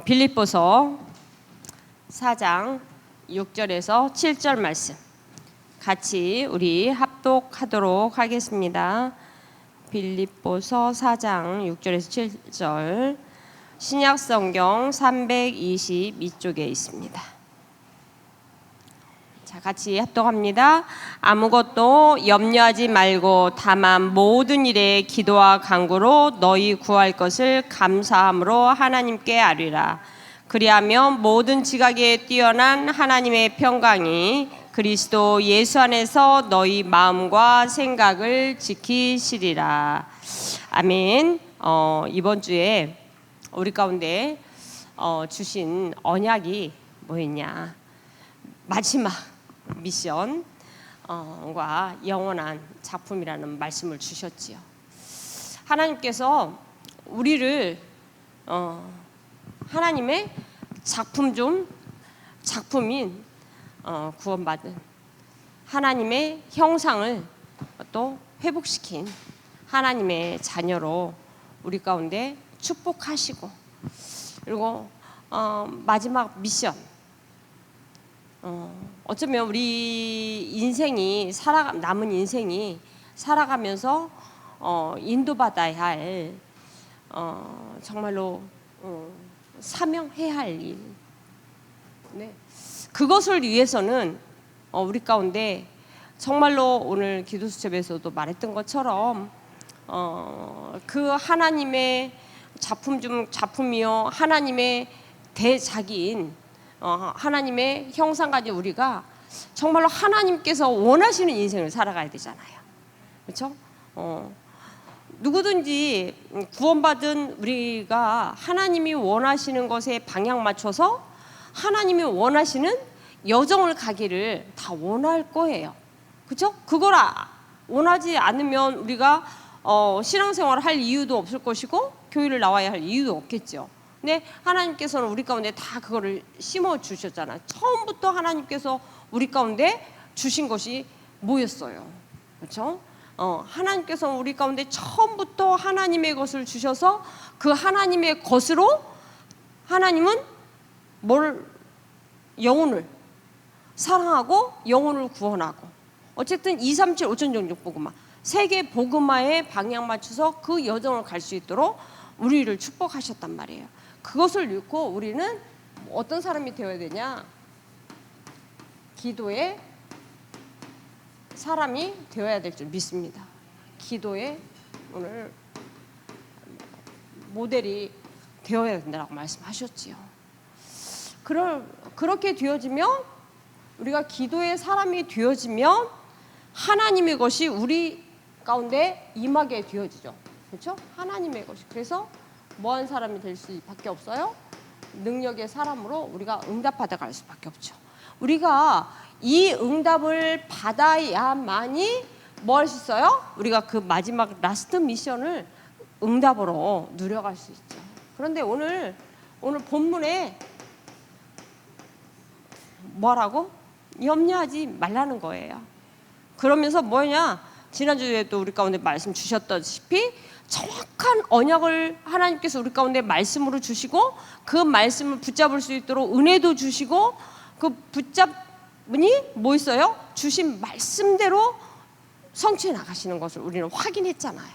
빌립보서 4장 6절에서 7절 말씀 같이 우리 합독하도록 하겠습니다. 빌립보서 4장 6절에서 7절 신약성경 322쪽에 있습니다. 자, 같이 합독합니다. 아무것도 염려하지 말고 다만 모든 일에 기도와 간구로 너희 구할 것을 감사함으로 하나님께 아뢰라. 그리하면 모든 지각에 뛰어난 하나님의 평강이 그리스도 예수 안에서 너희 마음과 생각을 지키시리라. 아멘. 이번 주에 우리 가운데 주신 언약이 뭐였냐? 마지막 미션과 영원한 작품이라는 말씀을 주셨지요. 하나님께서 우리를 하나님의 작품인 구원받은 하나님의 형상을 또 회복시킨 하나님의 자녀로 우리 가운데 축복하시고, 그리고 마지막 미션, 어쩌면 우리 남은 인생이 살아가면서 인도받아야 할 정말로 사명해야 할 일, 네. 그것을 위해서는 우리 가운데 정말로 오늘 기도수첩에서도 말했던 것처럼 그 하나님의 작품 중 작품이요 하나님의 대작인 하나님의 형상 가진 우리가 정말로 하나님께서 원하시는 인생을 살아가야 되잖아요. 그렇죠? 누구든지 구원받은 우리가 하나님이 원하시는 것에 방향 맞춰서 하나님이 원하시는 여정을 가기를 다 원할 거예요. 그렇죠? 그걸 원하지 않으면 우리가 신앙생활을 할 이유도 없을 것이고 교회를 나와야 할 이유도 없겠죠. 근데 하나님께서는 우리 가운데 다 그거를 심어 주셨잖아요. 처음부터 하나님께서 우리 가운데 주신 것이 뭐였어요? 그렇죠? 하나님께서 우리 가운데 처음부터 하나님의 것을 주셔서 그 하나님의 것으로 하나님은 영혼을 사랑하고 영혼을 구원하고, 어쨌든 237 5천종족 복음화 세계 복음화에 방향 맞춰서 그 여정을 갈 수 있도록 우리를 축복하셨단 말이에요. 그것을 읽고 우리는 어떤 사람이 되어야 되냐? 기도의 사람이 되어야 될 줄 믿습니다. 기도의 오늘 모델이 되어야 된다고 말씀하셨지요. 그렇게 되어지면, 우리가 기도의 사람이 되어지면 하나님의 것이 우리 가운데 임하게 되어지죠. 그렇죠? 하나님의 것이. 그래서 뭐한 사람이 될 수밖에 없어요? 능력의 사람으로 우리가 응답받아 갈 수밖에 없죠. 우리가 이 응답을 받아야만이 뭐 할 수 있어요? 우리가 그 마지막 라스트 미션을 응답으로 누려갈 수 있죠. 그런데 오늘 본문에 뭐라고? 염려하지 말라는 거예요. 그러면서 뭐냐? 지난주에도 우리 가운데 말씀 주셨다시피 정확한 언약을 하나님께서 우리 가운데 말씀으로 주시고, 그 말씀을 붙잡을 수 있도록 은혜도 주시고, 그 붙잡으니 뭐 있어요? 주신 말씀대로 성취해 나가시는 것을 우리는 확인했잖아요.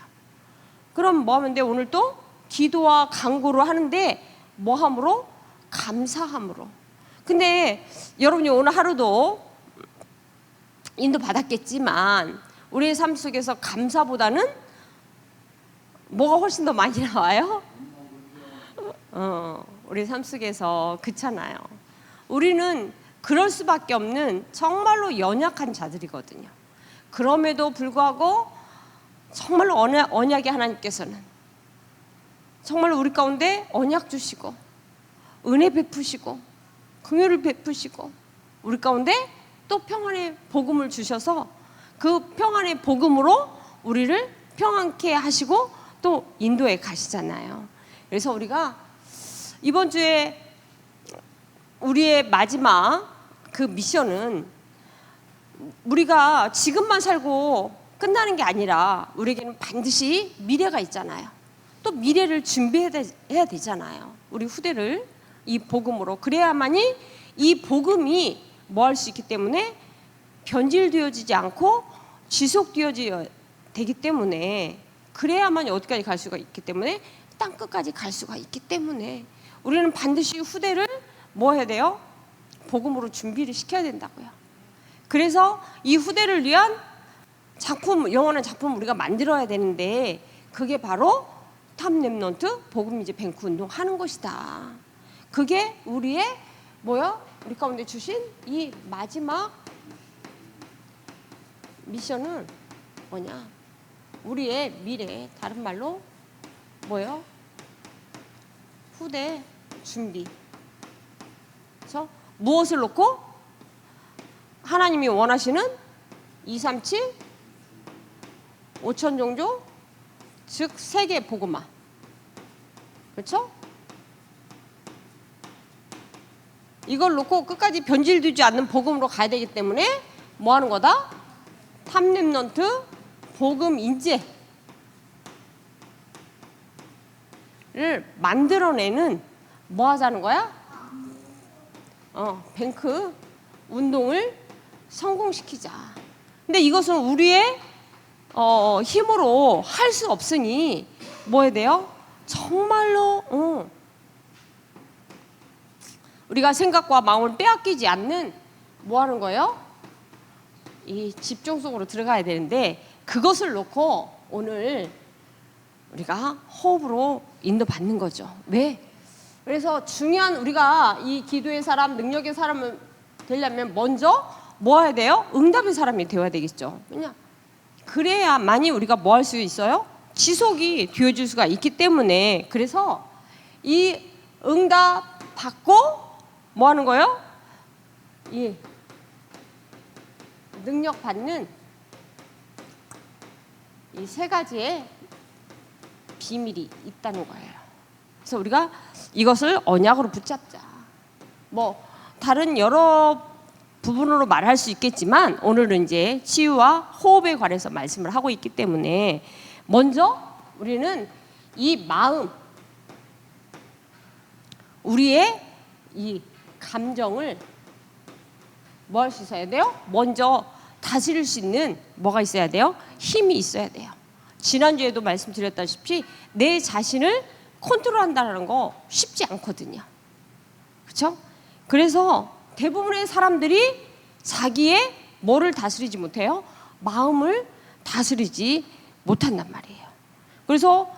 그럼 뭐 하면 돼? 오늘 또 기도와 간구로 하는데 뭐 함으로? 감사함으로. 근데 여러분이 오늘 하루도 인도 받았겠지만 우리의 삶 속에서 감사보다는 뭐가 훨씬 더 많이 나와요? 우리 삶 속에서 그렇잖아요. 우리는 그럴 수밖에 없는 정말로 연약한 자들이거든요. 그럼에도 불구하고 정말로 언약의 하나님께서는 정말로 우리 가운데 언약 주시고 은혜 베푸시고 긍휼을 베푸시고 우리 가운데 또 평안의 복음을 주셔서 그 평안의 복음으로 우리를 평안케 하시고 또 인도에 가시잖아요. 그래서 우리가 이번 주에 우리의 마지막 그 미션은 우리가 지금만 살고 끝나는 게 아니라 우리에게는 반드시 미래가 있잖아요. 또 미래를 준비해야 되잖아요. 우리 후대를 이 복음으로. 그래야만이 이 복음이 뭐 할 수 있기 때문에 변질되어지지 않고 지속되어져야 되기 때문에, 그래야만 어디까지 갈 수가 있기 때문에, 땅 끝까지 갈 수가 있기 때문에 우리는 반드시 후대를 뭐 해야 돼요? 복음으로 준비를 시켜야 된다고요. 그래서 이 후대를 위한 작품, 영원한 작품 우리가 만들어야 되는데, 그게 바로 탑 랩넌트 복음 이제 뱅크 운동 하는 것이다. 그게 우리의 뭐야? 우리 가운데 주신 이 마지막 미션은 뭐냐? 우리의 미래, 다른 말로 뭐요? 후대 준비. 그래서 무엇을 놓고? 하나님이 원하시는 237 5천 종족, 즉 세계 복음화. 그렇죠? 이걸 놓고 끝까지 변질되지 않는 복음으로 가야 되기 때문에 뭐 하는 거다? 탑 랩넌트 복음 인재를 만들어내는 뭐 하자는 거야? 뱅크 운동을 성공시키자. 근데 이것은 우리의 힘으로 할 수 없으니 뭐 해야 돼요? 정말로 우리가 생각과 마음을 빼앗기지 않는 뭐 하는 거예요? 이 집중 속으로 들어가야 되는데, 그것을 놓고 오늘 우리가 호흡으로 인도받는 거죠. 왜? 그래서 중요한, 우리가 이 기도의 사람, 능력의 사람을 되려면 먼저 뭐 해야 돼요? 응답의 사람이 되어야 되겠죠. 왜냐? 그래야만이 우리가 뭐 할 수 있어요? 지속이 되어질 수가 있기 때문에. 그래서 이 응답 받고 뭐 하는 거예요? 이 능력 받는 이 세 가지의 비밀이 있다는 거예요. 그래서 우리가 이것을 언약으로 붙잡자. 뭐 다른 여러 부분으로 말할 수 있겠지만, 오늘은 이제 치유와 호흡에 관해서 말씀을 하고 있기 때문에, 먼저 우리는 이 마음, 우리의 이 감정을 뭐 할 수 있어야 돼요? 먼저 다스릴 수 있는 뭐가 있어야 돼요? 힘이 있어야 돼요. 지난주에도 말씀드렸다시피 내 자신을 컨트롤한다는 거 쉽지 않거든요. 그렇죠? 그래서 대부분의 사람들이 자기의 뭐를 다스리지 못해요? 마음을 다스리지 못한단 말이에요. 그래서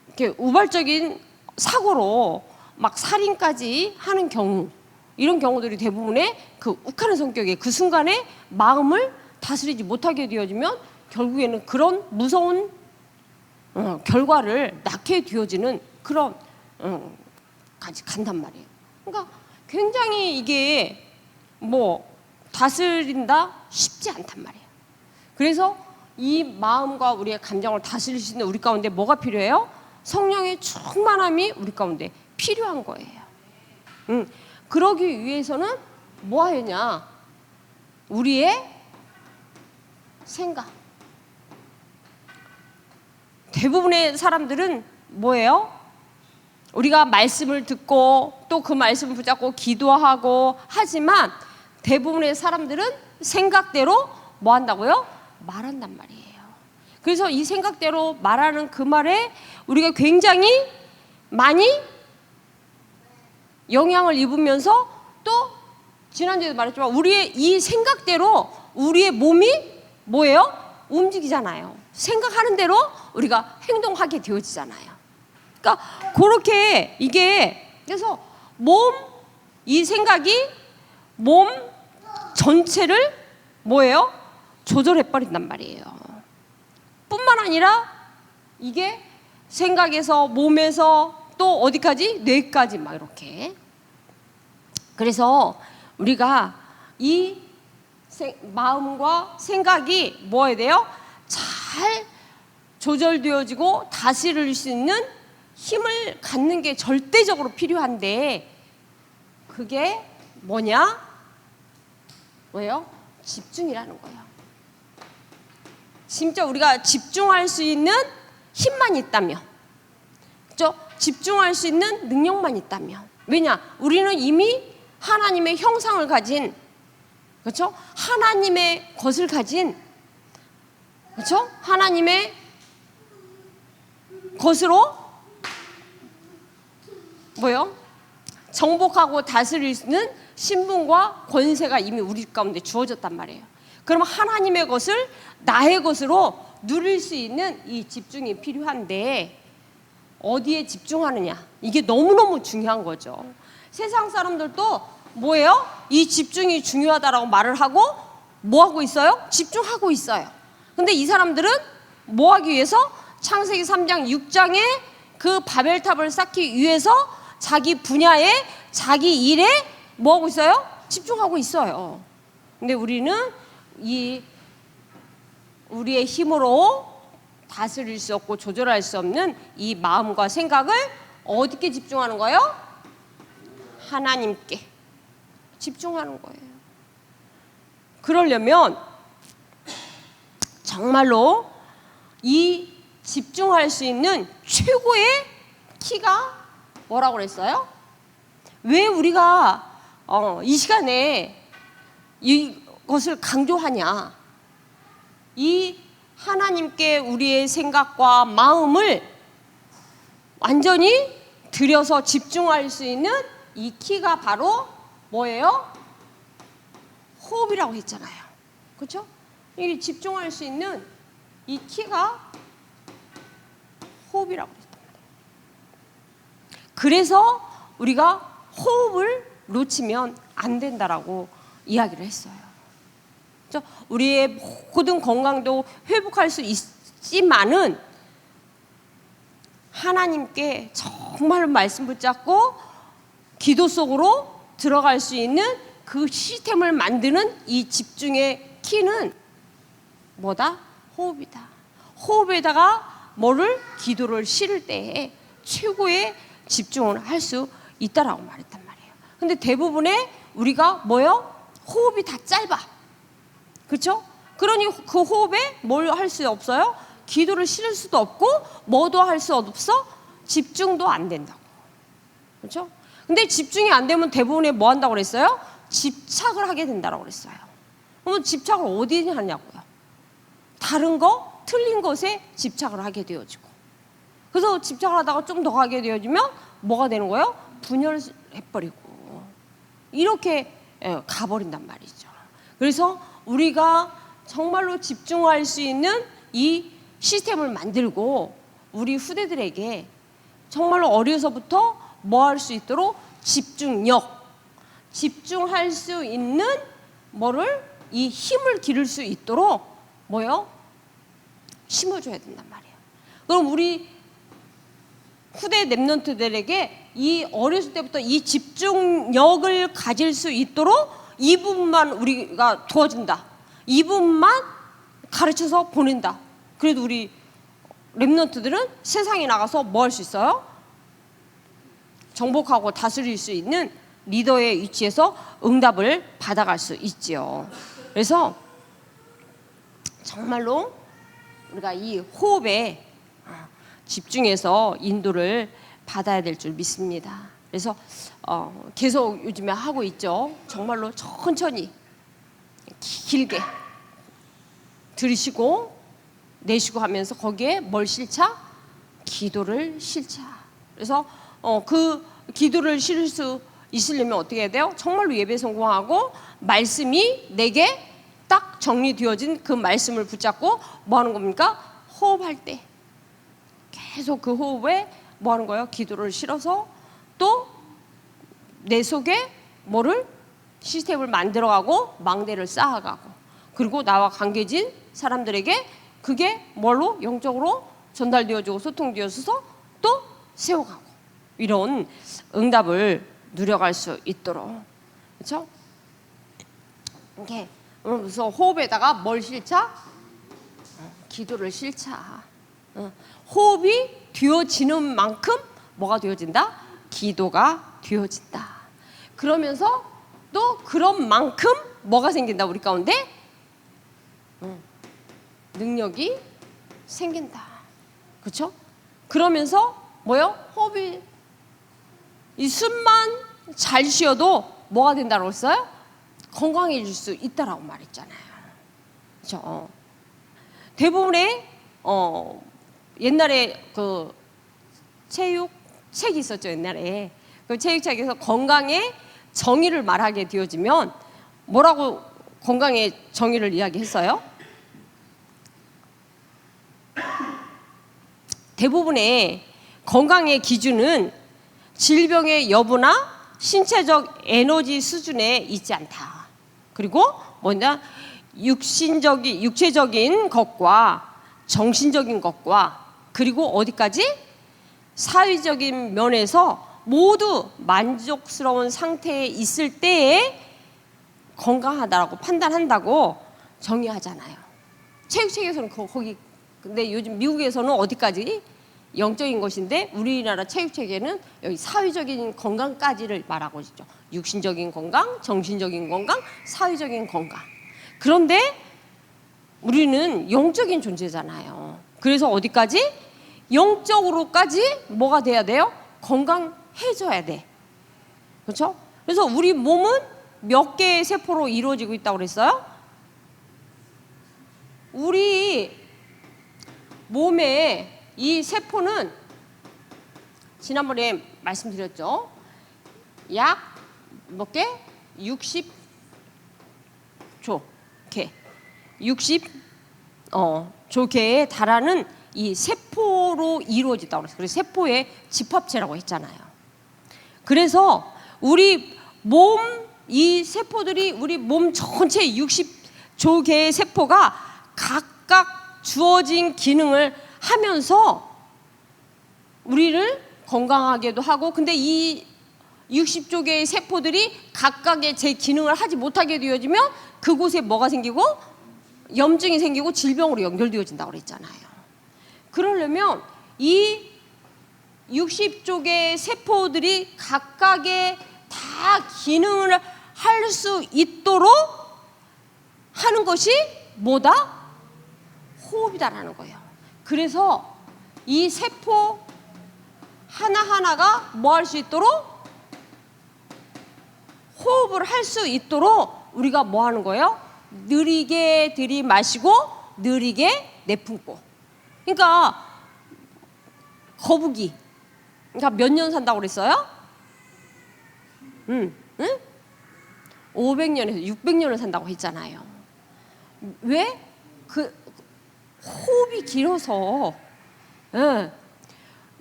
이렇게 우발적인 사고로 막 살인까지 하는 경우, 이런 경우들이 대부분의 그 욱하는 성격의 그 순간에 마음을 다스리지 못하게 되어지면 결국에는 그런 무서운 결과를 낳게 되어지는 그런 까지 간단 말이에요. 그러니까 굉장히 이게 뭐 다스린다 쉽지 않단 말이에요. 그래서 이 마음과 우리의 감정을 다스릴 수 있는 우리 가운데 뭐가 필요해요? 성령의 충만함이 우리 가운데 필요한 거예요. 그러기 위해서는 뭐 하느냐? 우리의 생각. 대부분의 사람들은 뭐예요? 우리가 말씀을 듣고 또 그 말씀을 붙잡고 기도하고 하지만, 대부분의 사람들은 생각대로 뭐 한다고요? 말한단 말이에요. 그래서 이 생각대로 말하는 그 말에 우리가 굉장히 많이 영향을 입으면서, 또 지난주에도 말했지만 우리의 이 생각대로 우리의 몸이 뭐예요? 움직이잖아요. 생각하는 대로 우리가 행동하게 되어지잖아요. 그러니까 그렇게 이게, 그래서 이 생각이 몸 전체를 뭐예요? 조절해버린단 말이에요. 뿐만 아니라 이게 생각에서 몸에서 또 어디까지? 뇌까지 막 이렇게. 그래서 우리가 이 마음과 생각이 뭐 해야 돼요? 잘 조절되어지고 다스릴 수 있는 힘을 갖는 게 절대적으로 필요한데, 그게 뭐냐? 뭐예요? 집중이라는 거예요. 진짜 우리가 집중할 수 있는 힘만 있다면, 그죠? 집중할 수 있는 능력만 있다면. 왜냐? 우리는 이미 하나님의 형상을 가진, 그렇죠? 하나님의 것을 가진, 그렇죠? 하나님의 것으로 뭐요? 정복하고 다스릴 수 있는 신분과 권세가 이미 우리 가운데 주어졌단 말이에요. 그럼 하나님의 것을 나의 것으로 누릴 수 있는 이 집중이 필요한데 어디에 집중하느냐, 이게 너무너무 중요한 거죠. 세상 사람들도 뭐예요? 이 집중이 중요하다라고 말을 하고 뭐 하고 있어요? 집중하고 있어요. 근데 이 사람들은 뭐 하기 위해서? 창세기 3장 6장에 그 바벨탑을 쌓기 위해서 자기 분야에, 자기 일에 뭐 하고 있어요? 집중하고 있어요. 근데 우리는 우리의 힘으로 다스릴 수 없고 조절할 수 없는 이 마음과 생각을 어디께 집중하는 거예요? 하나님께 집중하는 거예요. 그러려면 정말로 이 집중할 수 있는 최고의 키가 뭐라고 그랬어요? 왜 우리가 이 시간에 이것을 강조하냐? 이 하나님께 우리의 생각과 마음을 완전히 들여서 집중할 수 있는 이 키가 바로 뭐예요? 호흡이라고 했잖아요. 그렇죠? 이 집중할 수 있는 이 키가 호흡이라고 했단 말이에요. 그래서 우리가 호흡을 놓치면 안 된다라고 이야기를 했어요. 그렇죠? 우리의 모든 건강도 회복할 수 있지만은 하나님께 정말 말씀 붙잡고 기도 속으로 들어갈 수 있는 그 시스템을 만드는 이 집중의 키는 뭐다? 호흡이다. 호흡에다가 뭐를? 기도를 실을 때에 최고의 집중을 할 수 있다라고 말했단 말이에요. 근데 대부분의 우리가 뭐요? 호흡이 다 짧아. 그렇죠? 그러니 그 호흡에 뭘 할 수 없어요? 기도를 실을 수도 없고 뭐도 할 수 없어? 집중도 안 된다고. 그렇죠? 근데 집중이 안 되면 대부분에 뭐 한다고 그랬어요? 집착을 하게 된다고 그랬어요. 그러면 집착을 어디 하냐고요? 다른 거, 틀린 것에 집착을 하게 되어지고. 그래서 집착을 하다가 좀 더 하게 되어지면 뭐가 되는 거예요? 분열해버리고. 이렇게 가버린단 말이죠. 그래서 우리가 정말로 집중할 수 있는 이 시스템을 만들고 우리 후대들에게 정말로 어려서부터 뭐 할 수 있도록 집중력, 집중할 수 있는 뭐를? 이 힘을 기를 수 있도록 뭐요? 심어줘야 된단 말이에요. 그럼 우리 후대 랩런트들에게 이 어렸을 때부터 이 집중력을 가질 수 있도록 이 부분만 우리가 도와준다. 이 부분만 가르쳐서 보낸다. 그래도 우리 랩런트들은 세상에 나가서 뭐 할 수 있어요? 정복하고 다스릴 수 있는 리더의 위치에서 응답을 받아갈 수 있지요. 그래서 정말로 우리가 이 호흡에 집중해서 인도를 받아야 될 줄 믿습니다. 그래서 계속 요즘에 하고 있죠. 정말로 천천히 길게 들이쉬고 내쉬고 하면서 거기에 뭘 실차? 기도를 실차. 그래서 그 기도를 실을 수 있으려면 어떻게 해야 돼요? 정말로 예배 성공하고 말씀이 내게 딱 정리되어진 그 말씀을 붙잡고 뭐 하는 겁니까? 호흡할 때 계속 그 호흡에 뭐 하는 거예요? 기도를 실어서 또 내 속에 뭐를? 시스템을 만들어가고 망대를 쌓아가고 그리고 나와 관계진 사람들에게 그게 뭘로? 영적으로 전달되어지고 소통되어서 또 세워가고 이런 응답을 누려갈 수 있도록. 그렇죠? 이렇게 그래서 호흡에다가 뭘 실차? 기도를 실차. 호흡이 되어지는 만큼 뭐가 되어진다? 기도가 되어진다. 그러면서 또 그런 만큼 뭐가 생긴다 우리 가운데? 능력이 생긴다. 그렇죠? 그러면서 뭐요? 호흡이 이 숨만 잘 쉬어도 뭐가 된다고 했어요? 건강해질 수 있다라고 말했잖아요. 그렇죠? 대부분의 옛날에 그 체육 책이 있었죠. 옛날에 그 체육책에서 건강의 정의를 말하게 되어지면 뭐라고 건강의 정의를 이야기했어요? 대부분의 건강의 기준은 질병의 여부나 신체적 에너지 수준에 있지 않다. 그리고 뭐냐? 육체적인 것과 정신적인 것과 그리고 어디까지? 사회적인 면에서 모두 만족스러운 상태에 있을 때에 건강하다라고 판단한다고 정의하잖아요. 체육책에서는 거기 근데 요즘 미국에서는 어디까지? 영적인 것인데 우리나라 체육책에는 여기 사회적인 건강까지를 말하고 있죠. 육신적인 건강, 정신적인 건강, 사회적인 건강. 그런데 우리는 영적인 존재잖아요. 그래서 어디까지? 영적으로까지 뭐가 돼야 돼요? 건강해져야 돼. 그렇죠? 그래서 우리 몸은 몇 개의 세포로 이루어지고 있다고 그랬어요? 우리 몸에 이 세포는 지난번에 말씀드렸죠. 약 몇 개? 60조 개. 60조 개에 달하는 이 세포로 이루어졌다고 그랬어요. 그래서 세포의 집합체라고 했잖아요. 그래서 우리 몸 이 세포들이 우리 몸 전체 60조 개의 세포가 각각 주어진 기능을 하면서 우리를 건강하게도 하고 근데 이 60조 개의 세포들이 각각의 제 기능을 하지 못하게 되어지면 그곳에 뭐가 생기고 염증이 생기고 질병으로 연결되어진다고 그랬잖아요. 그러려면 이 60조 개의 세포들이 각각의 다 기능을 할 수 있도록 하는 것이 뭐다? 호흡이다라는 거예요. 그래서 이 세포 하나하나가 뭐 할 수 있도록? 호흡을 할 수 있도록 우리가 뭐 하는 거예요? 느리게 들이마시고 느리게 내뿜고. 그러니까 거북이 그러니까 몇 년 산다고 그랬어요? 응? 500년에서 600년을 산다고 했잖아요. 왜? 그 호흡이 길어서.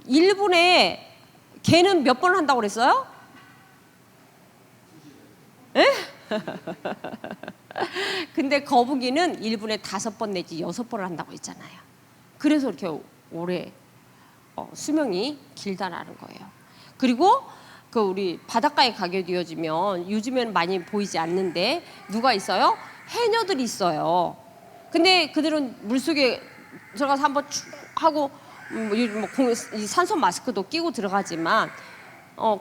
일본에 개는 몇 번 한다고 그랬어요? 근데 거북이는 1분에 5번 내지 6번을 한다고 했잖아요. 그래서 이렇게 오래 수명이 길다라는 거예요. 그리고 그 우리 바닷가에 가게 되어지면 요즘에는 많이 보이지 않는데 누가 있어요? 해녀들이 있어요. 근데 그들은 물속에 들어가서 한번 쭉 하고 산소 마스크도 끼고 들어가지만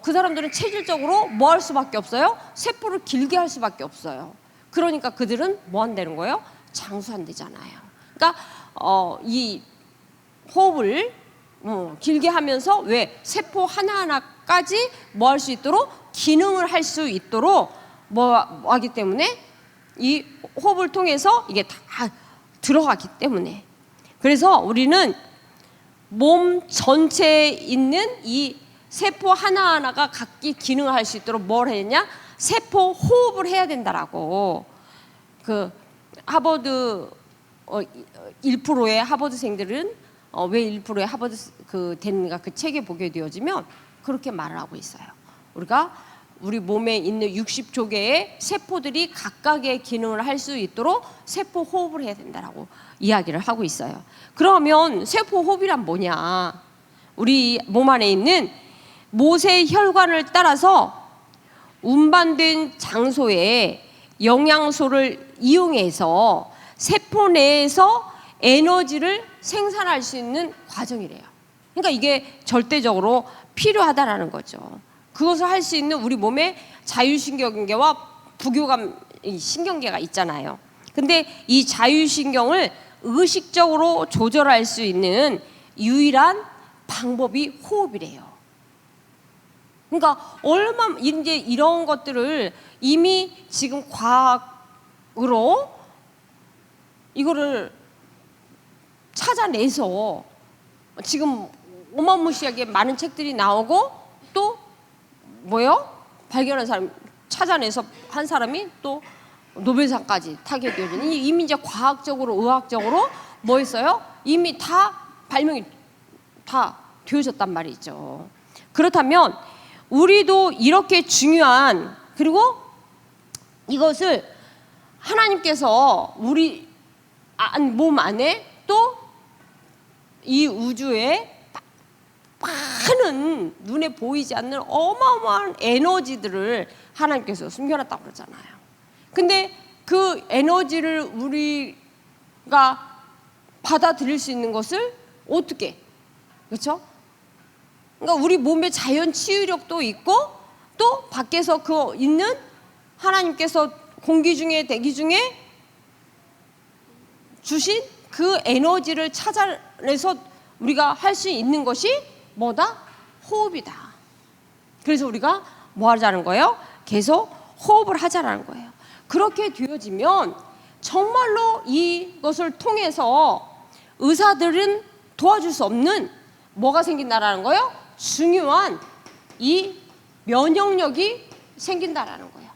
그 사람들은 체질적으로 뭐 할 수밖에 없어요? 세포를 길게 할 수밖에 없어요. 그러니까 그들은 뭐 한다는 거예요? 장수한대잖아요. 그러니까 이 호흡을 길게 하면서 왜 세포 하나하나까지 뭐 할 수 있도록 기능을 할 수 있도록 뭐 하기 때문에 이 호흡을 통해서 이게 다 들어가기 때문에 그래서 우리는 몸 전체에 있는 이 세포 하나하나가 각기 기능을 할 수 있도록 뭘 했냐? 세포 호흡을 해야 된다라고 그 하버드 1%의 하버드생들은 왜 1%의 하버드 되는가 그 책에 보게 되어지면 그렇게 말을 하고 있어요. 우리 몸에 있는 60조 개의 세포들이 각각의 기능을 할 수 있도록 세포 호흡을 해야 된다라고 이야기를 하고 있어요. 그러면 세포 호흡이란 뭐냐? 우리 몸 안에 있는 모세 혈관을 따라서 운반된 장소에 영양소를 이용해서 세포 내에서 에너지를 생산할 수 있는 과정이래요. 그러니까 이게 절대적으로 필요하다라는 거죠. 그것을 할 수 있는 우리 몸에 자율신경계와 부교감 신경계가 있잖아요. 근데 이 자율신경을 의식적으로 조절할 수 있는 유일한 방법이 호흡이래요. 그러니까 얼마 이제 이런 것들을 이미 지금 과학으로 이거를 찾아내서 지금 어마무시하게 많은 책들이 나오고 또 뭐요? 발견한 사람 찾아내서 한 사람이 또 노벨상까지 타게 되어지는 이미 이제 과학적으로 의학적으로 뭐 했어요? 이미 다 발명이 다 되어졌단 말이죠. 그렇다면 우리도 이렇게 중요한 그리고 이것을 하나님께서 우리 몸 안에 또 이 우주에 많은 눈에 보이지 않는 어마어마한 에너지들을 하나님께서 숨겨놨다고 그러잖아요. 근데 그 에너지를 우리가 받아들일 수 있는 것을 어떻게, 그렇죠? 그러니까 우리 몸에 자연 치유력도 있고 또 밖에서 그 있는 하나님께서 공기 중에 대기 중에 주신 그 에너지를 찾아내서 우리가 할 수 있는 것이 뭐다? 호흡이다. 그래서 우리가 뭐 하자는 거예요? 계속 호흡을 하자라는 거예요. 그렇게 되어지면 정말로 이것을 통해서 의사들은 도와줄 수 없는 뭐가 생긴다라는 거예요? 중요한 이 면역력이 생긴다라는 거예요.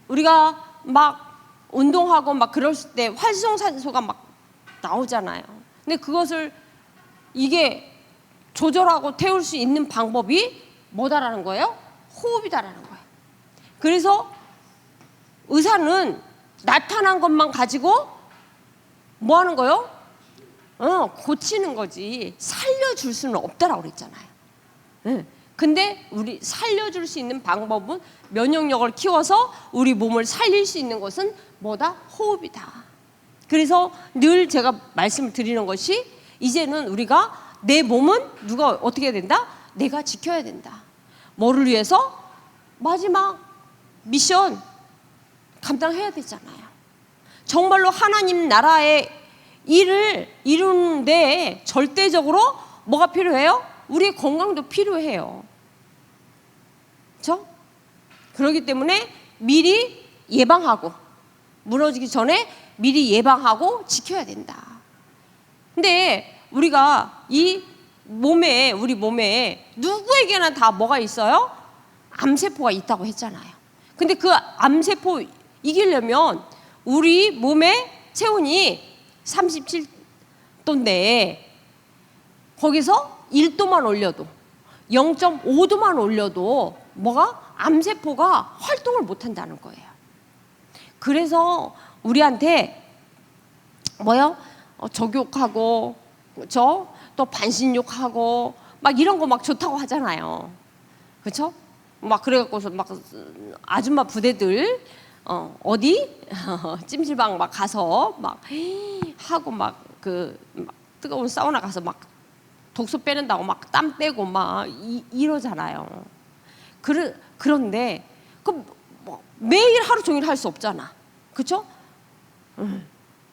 우리가 막 운동하고 막 그럴 때 활성산소가 막 나오잖아요. 근데 그것을 이게 조절하고 태울 수 있는 방법이 뭐다라는 거예요? 호흡이다라는 거예요. 그래서 의사는 나타난 것만 가지고 뭐 하는 거예요? 고치는 거지 살려줄 수는 없다라고 그랬잖아요. 근데 우리 살려줄 수 있는 방법은 면역력을 키워서 우리 몸을 살릴 수 있는 것은 뭐다? 호흡이다. 그래서 늘 제가 말씀을 드리는 것이 이제는 우리가 내 몸은 누가 어떻게 해야 된다? 내가 지켜야 된다. 뭐를 위해서? 마지막 미션 감당해야 되잖아요. 정말로 하나님 나라의 일을 이루는데 절대적으로 뭐가 필요해요? 우리의 건강도 필요해요. 그렇죠? 그렇기 때문에 미리 예방하고 무너지기 전에 미리 예방하고 지켜야 된다. 근데 우리가 이 몸에 우리 몸에 누구에게나 다 뭐가 있어요? 암세포가 있다고 했잖아요. 근데 그 암세포 이기려면 우리 몸의 체온이 37도인데 거기서 1도만 올려도 0.5도만 올려도 뭐가 암세포가 활동을 못 한다는 거예요. 그래서 우리한테 뭐요? 족욕하고 그렇죠? 또 반신욕하고 막 이런 거 막 좋다고 하잖아요. 그렇죠? 막 그래갖고서 막 아줌마 부대들 어디 찜질방 막 가서 막 하고 막 그 뜨거운 사우나 가서 막 독소 빼낸다고 막 땀 빼고 막 이러잖아요. 그런데 그 뭐 매일 하루 종일 할 수 없잖아. 그렇죠?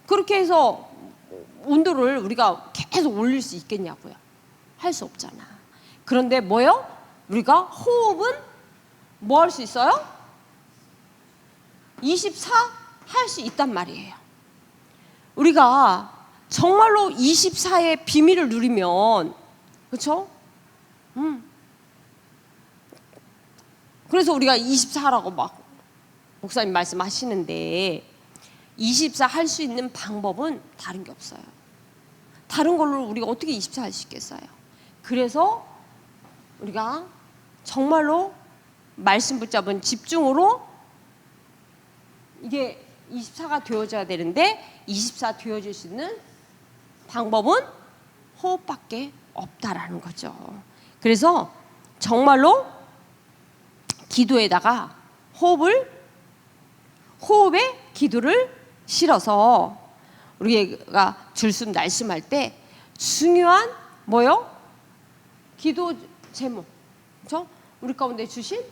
그렇게 해서 온도를 우리가 계속 올릴 수 있겠냐고요. 할 수 없잖아. 그런데 뭐요? 우리가 호흡은 뭐 할 수 있어요? 24 할 수 있단 말이에요. 우리가 정말로 24의 비밀을 누리면 그렇죠? 그래서 우리가 24 하라고 막 목사님 말씀하시는데 24 할 수 있는 방법은 다른 게 없어요. 다른 걸로 우리가 어떻게 24 할 수 있겠어요? 그래서 우리가 정말로 말씀 붙잡은 집중으로 이게 24가 되어져야 되는데 24 되어질 수 있는 방법은 호흡밖에 없다라는 거죠. 그래서 정말로 기도에다가 호흡에 기도를 실어서 우리가 들숨 날숨할 때 중요한 뭐요? 기도 제목, 그렇죠? 우리 가운데 주신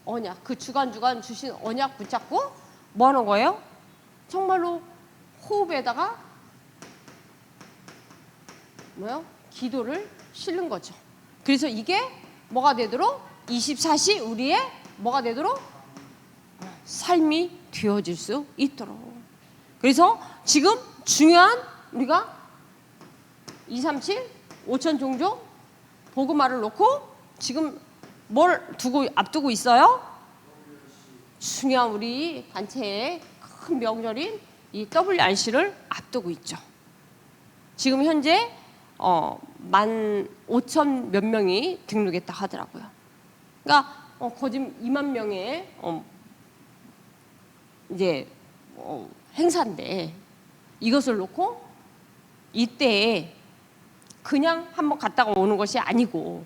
언약, 그 주간 주신 언약 붙잡고 뭐 하는 거예요? 정말로 호흡에다가 기도를 실는 거죠. 그래서 이게 뭐가 되도록 24시 우리의 뭐가 되도록 삶이 되어질 수 있도록. 그래서 지금 중요한 우리가 237 5천 종족 복음화를 놓고 지금 뭘 앞두고 있어요? 중요한 우리 단체의 큰 명절인 이 WRC를 앞두고 있죠. 지금 현재 15,000 몇 명이 등록했다 하더라고요. 그러니까 거짓 2만 명의 이제 행사인데 이것을 놓고 이때에 그냥 한번 갔다가 오는 것이 아니고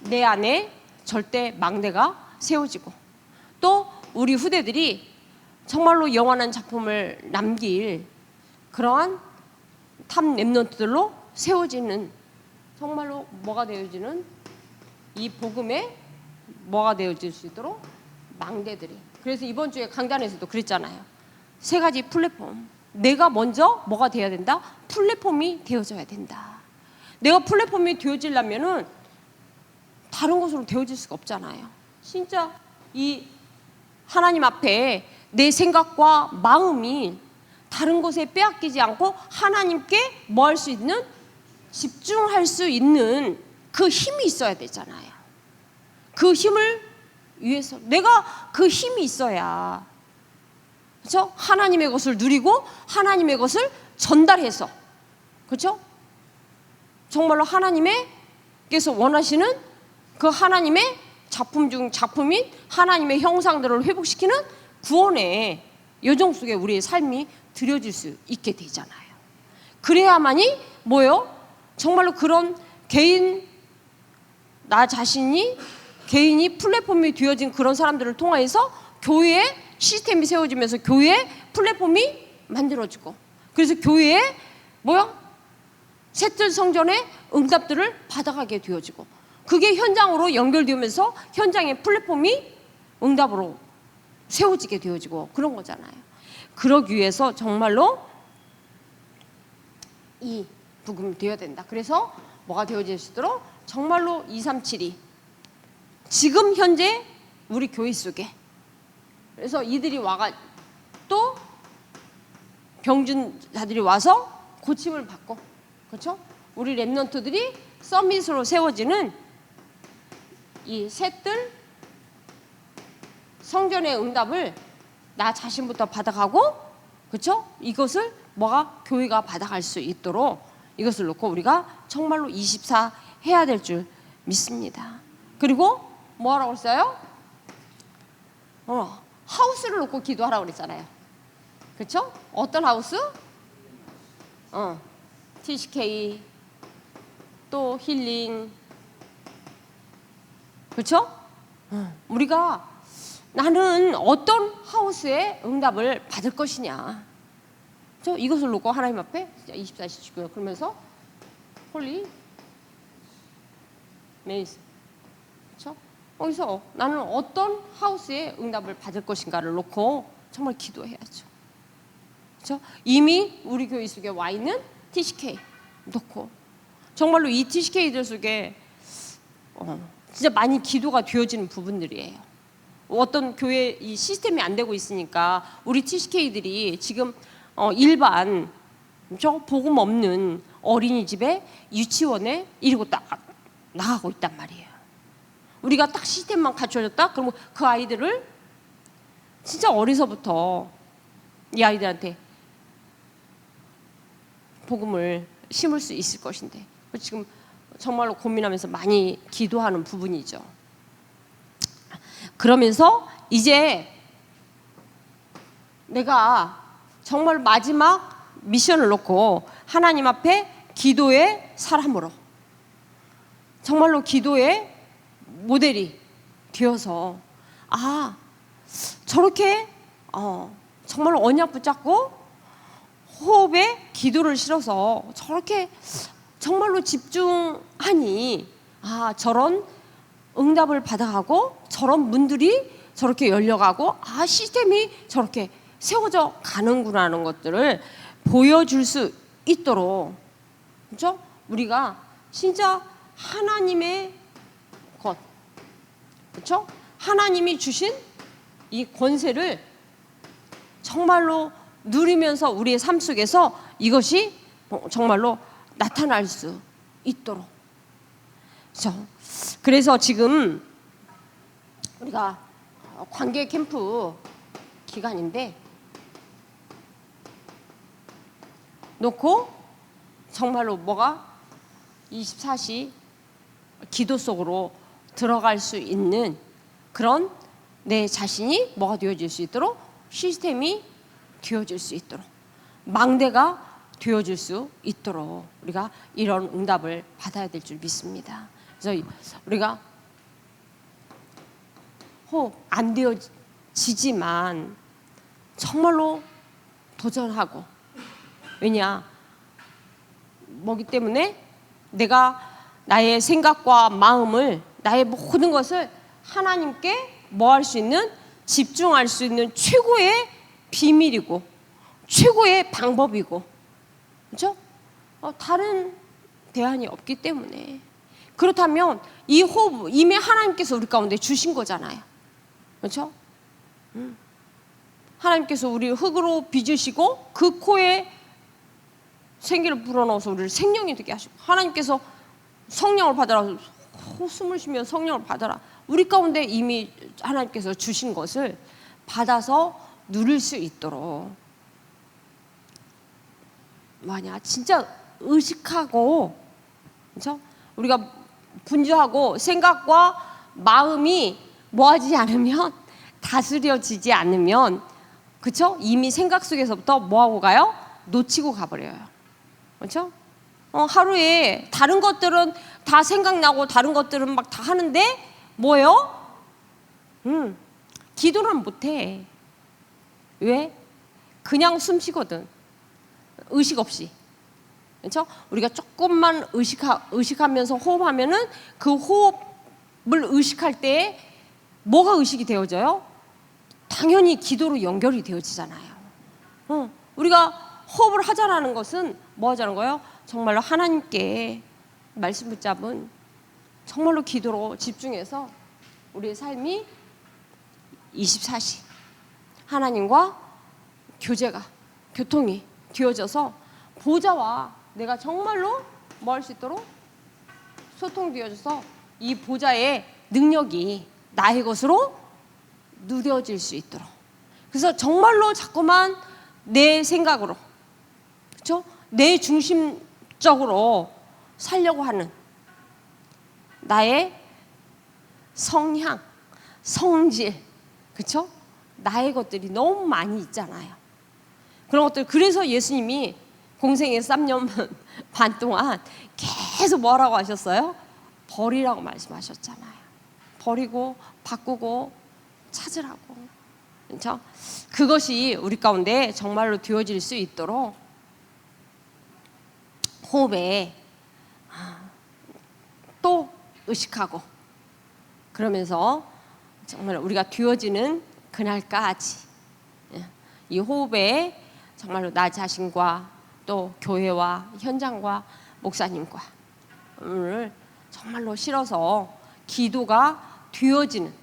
내 안에 절대 망대가 세워지고 또 우리 후대들이 정말로 영원한 작품을 남길 그러한 탑 랩런트들로 세워지는 정말로 뭐가 되어지는 이 복음에 뭐가 되어질 수 있도록 망대들이. 그래서 이번 주에 강단에서도 그랬잖아요. 3가지 플랫폼. 내가 먼저 뭐가 되어야 된다? 플랫폼이 되어져야 된다. 내가 플랫폼이 되어지려면은 다른 것으로 되어질 수가 없잖아요. 진짜 이 하나님 앞에 내 생각과 마음이 다른 것에 빼앗기지 않고 하나님께 뭐 할 수 있는 집중할 수 있는 그 힘이 있어야 되잖아요. 그 힘을 위해서 내가 그 힘이 있어야 그렇죠? 하나님의 것을 누리고 하나님의 것을 전달해서 그렇죠? 정말로 하나님께서 원하시는 그 하나님의 작품 중 작품인 하나님의 형상들을 회복시키는 구원의 여정 속에 우리의 삶이 드려질 수 있게 되잖아요. 그래야만이 뭐요? 정말로 그런 개인 나 자신이 개인이 플랫폼이 되어진 그런 사람들을 통해서 교회의 시스템이 세워지면서 교회의 플랫폼이 만들어지고 그래서 교회에 새틀 성전의 응답들을 받아가게 되어지고 그게 현장으로 연결되면서 현장의 플랫폼이 응답으로 세워지게 되어지고 그런 거잖아요. 그러기 위해서 정말로 이 복음이 되어야 된다. 그래서 뭐가 되어질 수 있도록 정말로 2372 지금 현재 우리 교회 속에 그래서 이들이 와가 또 병준자들이 와서 고침을 받고 그렇죠? 우리 랩런트들이 서밋으로 세워지는 이 셋들 성전의 응답을 나 자신부터 받아가고 그렇죠? 이것을 교회가 받아갈 수 있도록 이것을 놓고 우리가 정말로 24 해야 될 줄 믿습니다. 그리고 뭐 하라고 했어요? 하우스를 놓고 기도하라고 그랬잖아요. 그렇죠? 어떤 하우스? TCK 또 힐링 그렇죠? 우리가 나는 어떤 하우스의 응답을 받을 것이냐 이것을 놓고 하나님 앞에 24시 지고요. 그러면서 홀리 메이스 그렇죠? 거기서 나는 어떤 하우스의 응답을 받을 것인가를 놓고 정말 기도해야죠. 그렇죠? 이미 우리 교회 속에 와 있는 TCK 놓고 정말로 이 TCK들 속에 진짜 많이 기도가 되어지는 부분들이에요. 어떤 교회 이 시스템이 안 되고 있으니까 우리 TCK들이 지금 일반 복음 없는 어린이집에 유치원에 이러고 딱 나가고 있단 말이에요. 우리가 딱 시스템만 갖춰졌다? 그러면 그 아이들을 진짜 어려서부터 이 아이들한테 복음을 심을 수 있을 것인데 지금 정말로 고민하면서 많이 기도하는 부분이죠. 그러면서 이제 내가 정말 마지막 미션을 놓고 하나님 앞에 기도의 사람으로 정말로 기도의 모델이 되어서 저렇게 정말로 언약 붙잡고 호흡에 기도를 실어서 저렇게 정말로 집중하니 저런 응답을 받아가고 저런 문들이 저렇게 열려가고 시스템이 저렇게 세워져 가는구나 하는 것들을 보여줄 수 있도록 그렇죠? 우리가 진짜 하나님의 것, 그렇죠? 하나님이 주신 이 권세를 정말로 누리면서 우리의 삶 속에서 이것이 정말로 나타날 수 있도록. 그렇죠? 그래서 지금 우리가 관계 캠프 기간인데 놓고 정말로 뭐가 24시 기도 속으로 들어갈 수 있는 그런 내 자신이 뭐가 되어질 수 있도록, 시스템이 되어질 수 있도록, 망대가 되어질 수 있도록 우리가 이런 응답을 받아야 될 줄 믿습니다. 그래서 우리가 호흡 안 되어지지만 정말로 도전하고, 왜냐 뭐기 때문에 내가 나의 생각과 마음을, 나의 모든 것을 하나님께 뭐 할 수 있는, 집중할 수 있는 최고의 비밀이고 최고의 방법이고, 그렇죠? 다른 대안이 없기 때문에. 그렇다면 이 호흡 이미 하나님께서 우리 가운데 주신 거잖아요, 그렇죠? 하나님께서 우리 흙으로 빚으시고 그 코에 생기를 불어넣어서 우리를 생명이 되게 하시고, 하나님께서 성령을 받아라, 숨을 쉬면 성령을 받아라. 우리 가운데 이미 하나님께서 주신 것을 받아서 누릴 수 있도록 뭐냐, 진짜 의식하고, 그렇죠? 우리가 분주하고 생각과 마음이 뭐하지 않으면, 다스려지지 않으면, 그렇죠? 이미 생각 속에서부터 뭐하고 가요? 놓치고 가버려요, 그렇죠? 하루에 다른 것들은 다 생각나고 다른 것들은 막 다 하는데 뭐예요? 기도를 못해. 왜? 그냥 숨 쉬거든, 의식 없이. 그렇죠? 우리가 조금만 의식하면서 호흡하면은 그 호흡을 의식할 때 뭐가 의식이 되어져요? 당연히 기도로 연결이 되어지잖아요. 우리가 호흡을 하자라는 것은 뭐 하자는 거예요? 정말로 하나님께 말씀 붙잡은 정말로 기도로 집중해서 우리의 삶이 24시 하나님과 교통이 되어져서 보좌와 내가 정말로 뭐 할 수 있도록 소통되어져서 이 보좌의 능력이 나의 것으로 누려질 수 있도록. 그래서 정말로 자꾸만 내 생각으로, 그렇죠? 내 중심적으로 살려고 하는 나의 성향, 성질, 그렇죠? 나의 것들이 너무 많이 있잖아요. 그런 것들. 그래서 예수님이 공생의 3년 반 동안 계속 뭐라고 하셨어요? 버리라고 말씀하셨잖아요. 버리고 바꾸고 찾으라고. 그렇죠? 그것이 우리 가운데 정말로 되어질 수 있도록 호흡에 또 의식하고, 그러면서 정말 우리가 되어지는 그날까지 이 호흡에 정말로 나 자신과 또 교회와 현장과 목사님과 오늘 정말로 실어서 기도가 되어지는,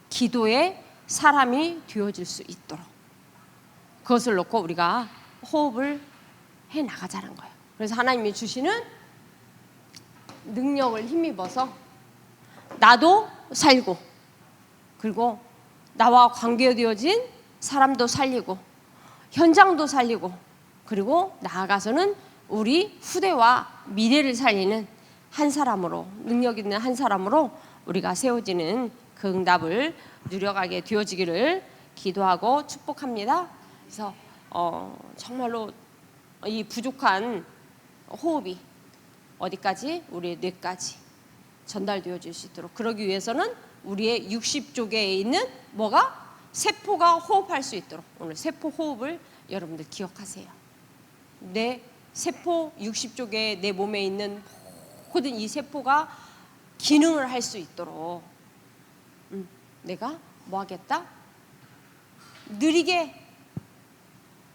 기도의 사람이 되어질 수 있도록 그것을 놓고 우리가 호흡을 해 나가자는 거예요. 그래서 하나님이 주시는 능력을 힘입어서 나도 살고, 그리고 나와 관계되어진 사람도 살리고, 현장도 살리고, 그리고 나아가서는 우리 후대와 미래를 살리는 한 사람으로, 능력 있는 한 사람으로 우리가 세워지는 그 응답을 누려가게 되어지기를 기도하고 축복합니다. 그래서 정말로 이 부족한 호흡이 어디까지? 우리의 뇌까지 전달되어질 수 있도록, 그러기 위해서는 우리의 60쪽에 있는 뭐가? 세포가 호흡할 수 있도록 오늘 세포 호흡을 여러분들 기억하세요. 내 세포 60쪽에 내 몸에 있는 모든 이 세포가 기능을 할 수 있도록 내가 뭐 하겠다? 느리게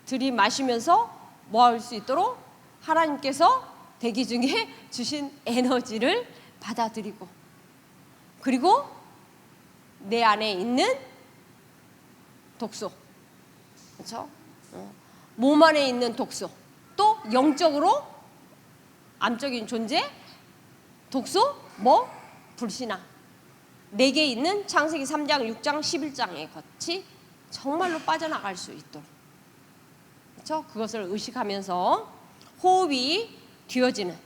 들이마시면서 뭐 할 수 있도록? 하나님께서 대기 중에 주신 에너지를 받아들이고, 그리고 내 안에 있는 독소, 그렇죠? 몸 안에 있는 독소, 또 영적으로 암적인 존재 독소, 불신앙, 내게 있는 창세기 3장, 6장, 11장의 것이 정말로 빠져나갈 수 있도록, 그렇죠? 그것을 의식하면서 호흡이 뒤어지는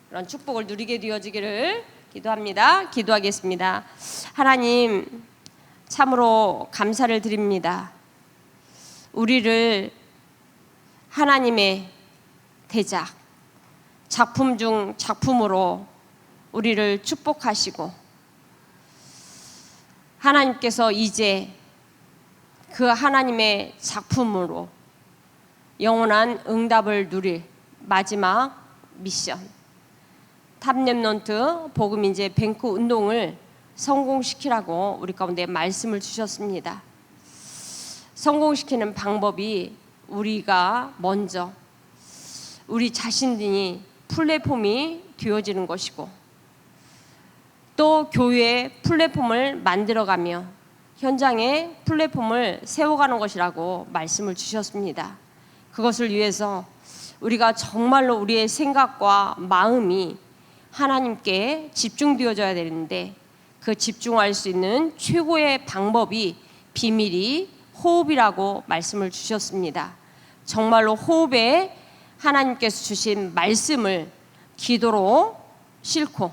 그런 축복을 누리게 되어지기를 기도합니다. 기도하겠습니다. 하나님, 참으로 감사를 드립니다. 우리를 하나님의 대작, 작품 중 작품으로 우리를 축복하시고, 하나님께서 이제 그 하나님의 작품으로 영원한 응답을 누릴 마지막 미션, 탑랩넌트 복음인재 뱅크 운동을 성공시키라고 우리 가운데 말씀을 주셨습니다. 성공시키는 방법이 우리가 먼저 우리 자신이 플랫폼이 되어지는 것이고, 또 교회의 플랫폼을 만들어가며 현장에 플랫폼을 세워가는 것이라고 말씀을 주셨습니다. 그것을 위해서 우리가 정말로 우리의 생각과 마음이 하나님께 집중되어져야 되는데, 그 집중할 수 있는 최고의 방법이 비밀이 호흡이라고 말씀을 주셨습니다. 정말로 호흡에 하나님께서 주신 말씀을 기도로 싣고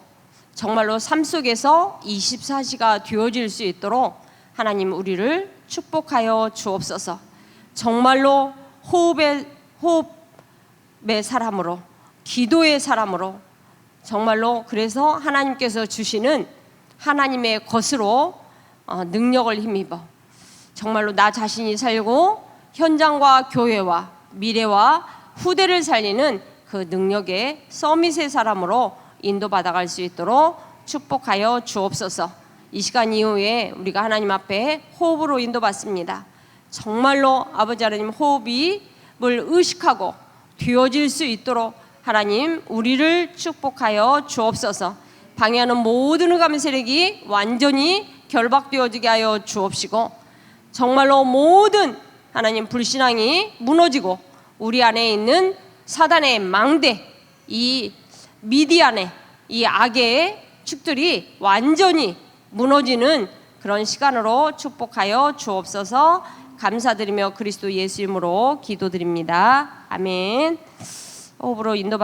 정말로 삶 속에서 24시가 되어질 수 있도록 하나님 우리를 축복하여 주옵소서. 정말로 호흡의 사람으로, 기도의 사람으로, 정말로 그래서 하나님께서 주시는 하나님의 것으로 능력을 힘입어 정말로 나 자신이 살고 현장과 교회와 미래와 후대를 살리는 그 능력의 서밋의 사람으로 인도받아갈 수 있도록 축복하여 주옵소서. 이 시간 이후에 우리가 하나님 앞에 호흡으로 인도받습니다. 정말로 아버지 하나님 호흡을 의식하고 되어질 수 있도록 하나님 우리를 축복하여 주옵소서. 방해하는 모든 흑암의 세력이 완전히 결박되어지게 하여 주옵시고, 정말로 모든 하나님 불신앙이 무너지고 우리 안에 있는 사단의 망대, 이 미디안의 이 악의 축들이 완전히 무너지는 그런 시간으로 축복하여 주옵소서. 감사드리며 그리스도 예수 이름으로 기도드립니다. 아멘. 호흡으로 인도받